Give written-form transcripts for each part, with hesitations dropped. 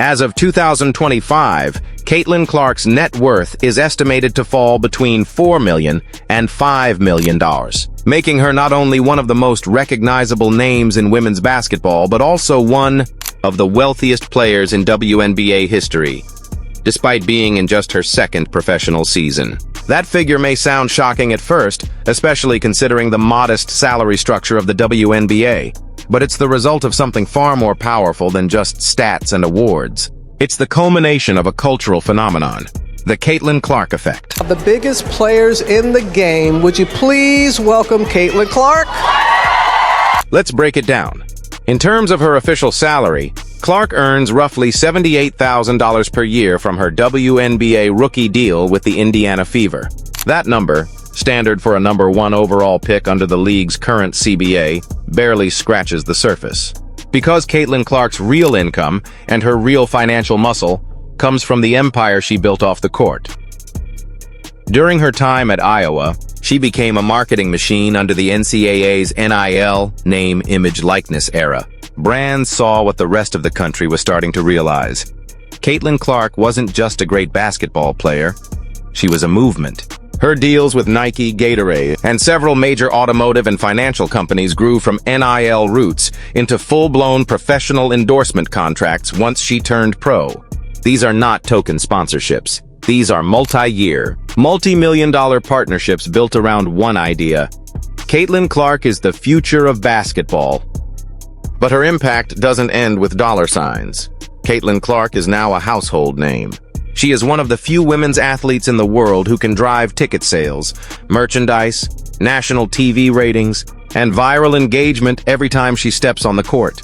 As of 2025, Caitlin Clark's net worth is estimated to fall between $4 million and $5 million, making her not only one of the most recognizable names in women's basketball, but also one of the wealthiest players in WNBA history, despite being in just her second professional season. That figure may sound shocking at first, especially considering the modest salary structure of the WNBA, but it's the result of something far more powerful than just stats and awards. It's the culmination of a cultural phenomenon, the Caitlin Clark effect. The biggest players in the game, would you please welcome Caitlin Clark? Let's break it down. In terms of her official salary, Clark earns roughly $78,000 per year from her WNBA rookie deal with the Indiana Fever. That number, standard for a number 1 overall pick under the league's current CBA, barely scratches the surface. Because Caitlin Clark's real income and her real financial muscle comes from the empire she built off the court. During her time at Iowa, she became a marketing machine under the NCAA's NIL, name, image, likeness era. Brands saw what the rest of the country was starting to realize. Caitlin Clark wasn't just a great basketball player, she was a movement. Her deals with Nike, Gatorade, and several major automotive and financial companies grew from NIL roots into full-blown professional endorsement contracts once she turned pro. These are not token sponsorships. These are multi-year, multi-million-dollar partnerships built around one idea. Caitlin Clark is the future of basketball. But her impact doesn't end with dollar signs. Caitlin Clark is now a household name. She is one of the few women's athletes in the world who can drive ticket sales, merchandise, national TV ratings, and viral engagement every time she steps on the court.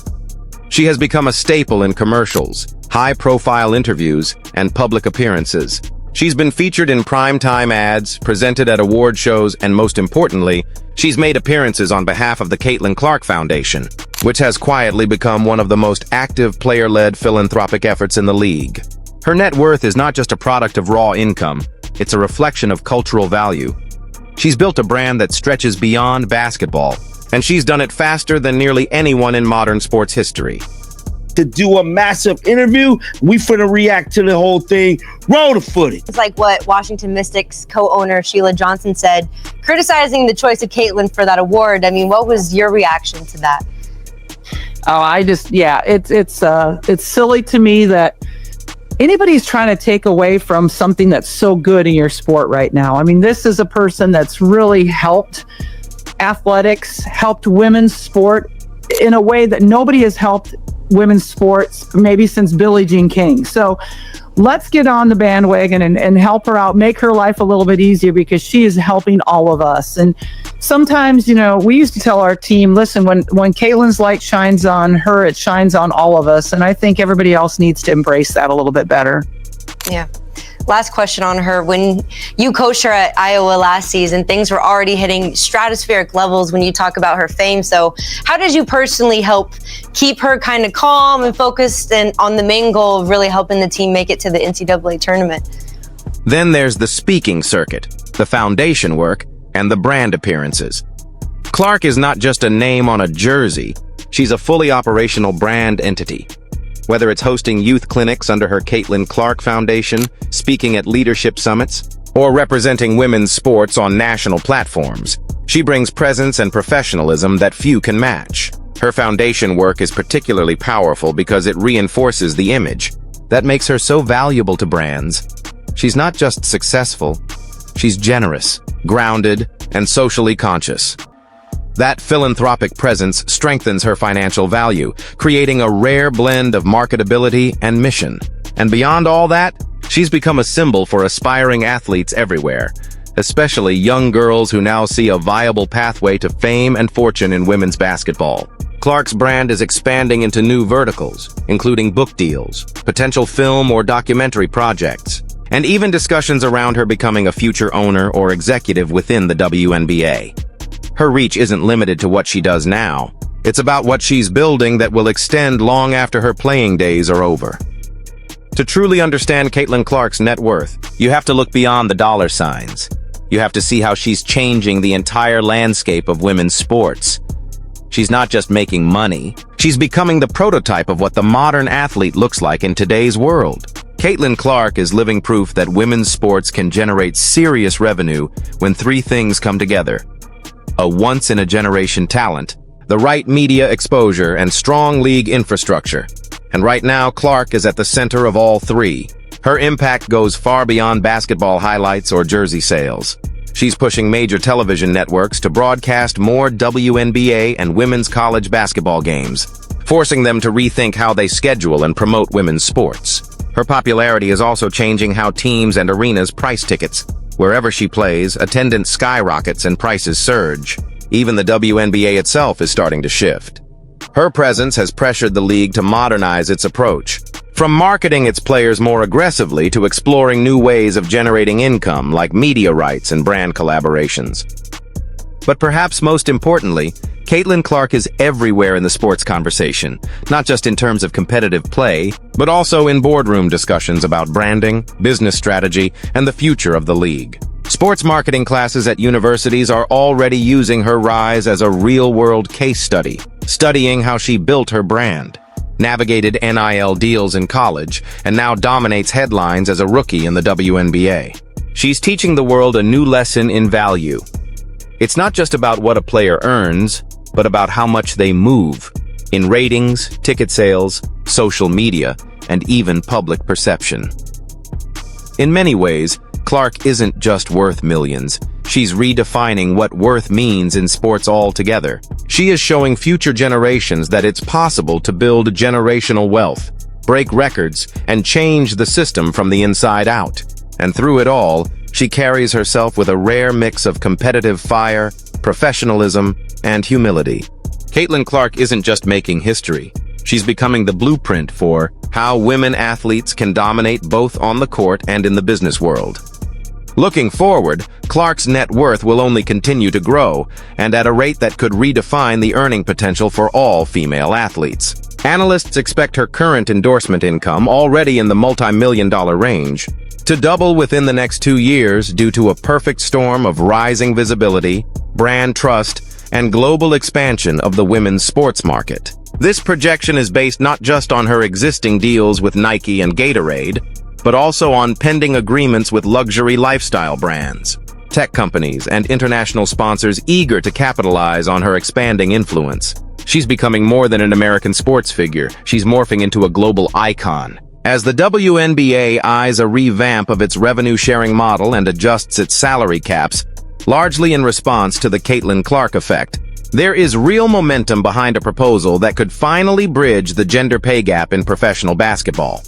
She has become a staple in commercials, high-profile interviews, and public appearances. She's been featured in primetime ads, presented at award shows, and most importantly, she's made appearances on behalf of the Caitlin Clark Foundation, which has quietly become one of the most active player-led philanthropic efforts in the league. Her net worth is not just a product of raw income, it's a reflection of cultural value. She's built a brand that stretches beyond basketball, and she's done it faster than nearly anyone in modern sports history. To do a massive interview, we finna react to the whole thing. Roll the footage. It's like what Washington Mystics co-owner Sheila Johnson said, criticizing the choice of Caitlin for that award. I mean, what was your reaction to that? Oh, it's silly to me that anybody's trying to take away from something that's so good in your sport right now. I mean, this is a person that's really helped athletics, helped women's sport in a way that nobody has helped women's sports maybe since Billie Jean King. So let's get on the bandwagon and help her out, make her life a little bit easier, because she is helping all of us. And sometimes, you know, we used to tell our team, listen, when Caitlin's light shines on her, it shines on all of us. And I think everybody else needs to embrace that a little bit better. Yeah. Last question on her. When you coached her at Iowa last season, things were already hitting stratospheric levels when you talk about her fame. So how did you personally help keep her kind of calm and focused and on the main goal of really helping the team make it to the NCAA tournament? Then there's the speaking circuit, the foundation work, and the brand appearances. Clark is not just a name on a jersey, she's a fully operational brand entity. Whether it's hosting youth clinics under her Caitlin Clark Foundation, speaking at leadership summits, or representing women's sports on national platforms, she brings presence and professionalism that few can match. Her foundation work is particularly powerful because it reinforces the image that makes her so valuable to brands. She's not just successful, she's generous, grounded, and socially conscious. That philanthropic presence strengthens her financial value, creating a rare blend of marketability and mission. And beyond all that, she's become a symbol for aspiring athletes everywhere, especially young girls who now see a viable pathway to fame and fortune in women's basketball. Clark's brand is expanding into new verticals, including book deals, potential film or documentary projects, and even discussions around her becoming a future owner or executive within the WNBA. Her reach isn't limited to what she does now. It's about what she's building that will extend long after her playing days are over. To truly understand Caitlin Clark's net worth, you have to look beyond the dollar signs. You have to see how she's changing the entire landscape of women's sports. She's not just making money, she's becoming the prototype of what the modern athlete looks like in today's world. Caitlin Clark is living proof that women's sports can generate serious revenue when three things come together: a once-in-a-generation talent, the right media exposure, and strong league infrastructure. And right now, Clark is at the center of all three. Her impact goes far beyond basketball highlights or jersey sales. She's pushing major television networks to broadcast more WNBA and women's college basketball games, forcing them to rethink how they schedule and promote women's sports. Her popularity is also changing how teams and arenas price tickets. Wherever she plays, attendance skyrockets and prices surge. Even the WNBA itself is starting to shift. Her presence has pressured the league to modernize its approach, from marketing its players more aggressively to exploring new ways of generating income like media rights and brand collaborations. But perhaps most importantly, Caitlin Clark is everywhere in the sports conversation, not just in terms of competitive play, but also in boardroom discussions about branding, business strategy, and the future of the league. Sports marketing classes at universities are already using her rise as a real-world case study, studying how she built her brand, navigated NIL deals in college, and now dominates headlines as a rookie in the WNBA. She's teaching the world a new lesson in value. It's not just about what a player earns, but about how much they move in ratings, ticket sales, social media, and even public perception. In many ways, Clark isn't just worth millions. She's redefining what worth means in sports altogether. She is showing future generations that it's possible to build generational wealth, break records, and change the system from the inside out. And through it all, she carries herself with a rare mix of competitive fire, professionalism, and humility. Caitlin Clark isn't just making history. She's becoming the blueprint for how women athletes can dominate both on the court and in the business world. Looking forward, Clark's net worth will only continue to grow, and at a rate that could redefine the earning potential for all female athletes. Analysts expect her current endorsement income, already in the multi-million-dollar range, to double within the next 2 years due to a perfect storm of rising visibility, brand trust, and global expansion of the women's sports market. This projection is based not just on her existing deals with Nike and Gatorade, but also on pending agreements with luxury lifestyle brands, tech companies, and international sponsors eager to capitalize on her expanding influence. She's becoming more than an American sports figure. She's morphing into a global icon. As the WNBA eyes a revamp of its revenue-sharing model and adjusts its salary caps, largely in response to the Caitlin Clark effect, there is real momentum behind a proposal that could finally bridge the gender pay gap in professional basketball.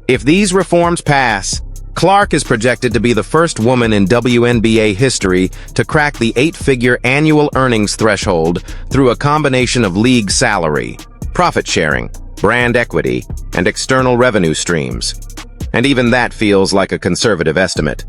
If these reforms pass, Clark is projected to be the first woman in WNBA history to crack the 8-figure annual earnings threshold through a combination of league salary, profit sharing, brand equity, and external revenue streams. And even that feels like a conservative estimate.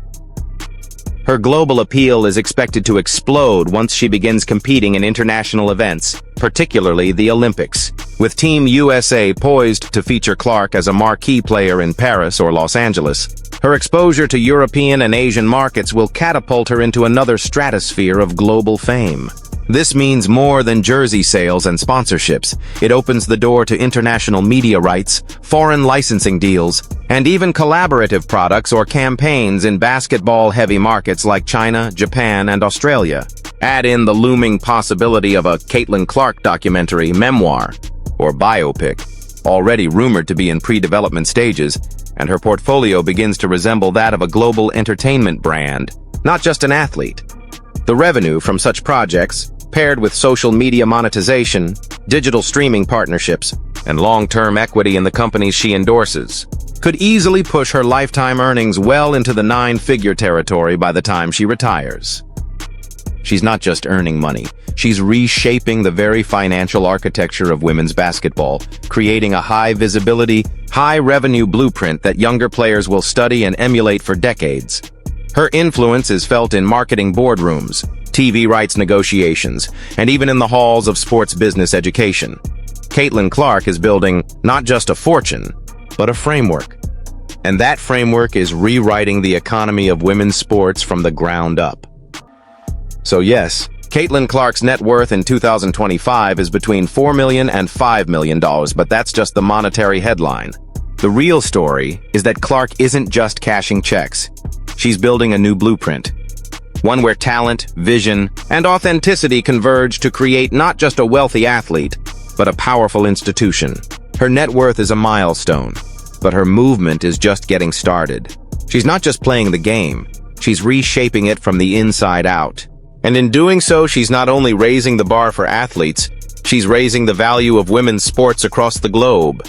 Her global appeal is expected to explode once she begins competing in international events, particularly the Olympics, with Team USA poised to feature Clark as a marquee player in Paris or Los Angeles. Her exposure to European and Asian markets will catapult her into another stratosphere of global fame. This means more than jersey sales and sponsorships. It opens the door to international media rights, foreign licensing deals, and even collaborative products or campaigns in basketball-heavy markets like China, Japan, and Australia. Add in the looming possibility of a Caitlin Clark documentary, memoir, or biopic, already rumored to be in pre-development stages, and her portfolio begins to resemble that of a global entertainment brand, not just an athlete. The revenue from such projects, paired with social media monetization, digital streaming partnerships, and long-term equity in the companies she endorses, could easily push her lifetime earnings well into the 9-figure territory by the time she retires. She's not just earning money, she's reshaping the very financial architecture of women's basketball, creating a high-visibility, high-revenue blueprint that younger players will study and emulate for decades. Her influence is felt in marketing boardrooms, TV rights negotiations, and even in the halls of sports business education. Caitlin Clark is building not just a fortune, but a framework. And that framework is rewriting the economy of women's sports from the ground up. So yes, Caitlin Clark's net worth in 2025 is between $4 million and $5 million, but that's just the monetary headline. The real story is that Clark isn't just cashing checks. She's building a new blueprint. One where talent, vision, and authenticity converge to create not just a wealthy athlete, but a powerful institution. Her net worth is a milestone, but her movement is just getting started. She's not just playing the game, she's reshaping it from the inside out. And in doing so, she's not only raising the bar for athletes, she's raising the value of women's sports across the globe.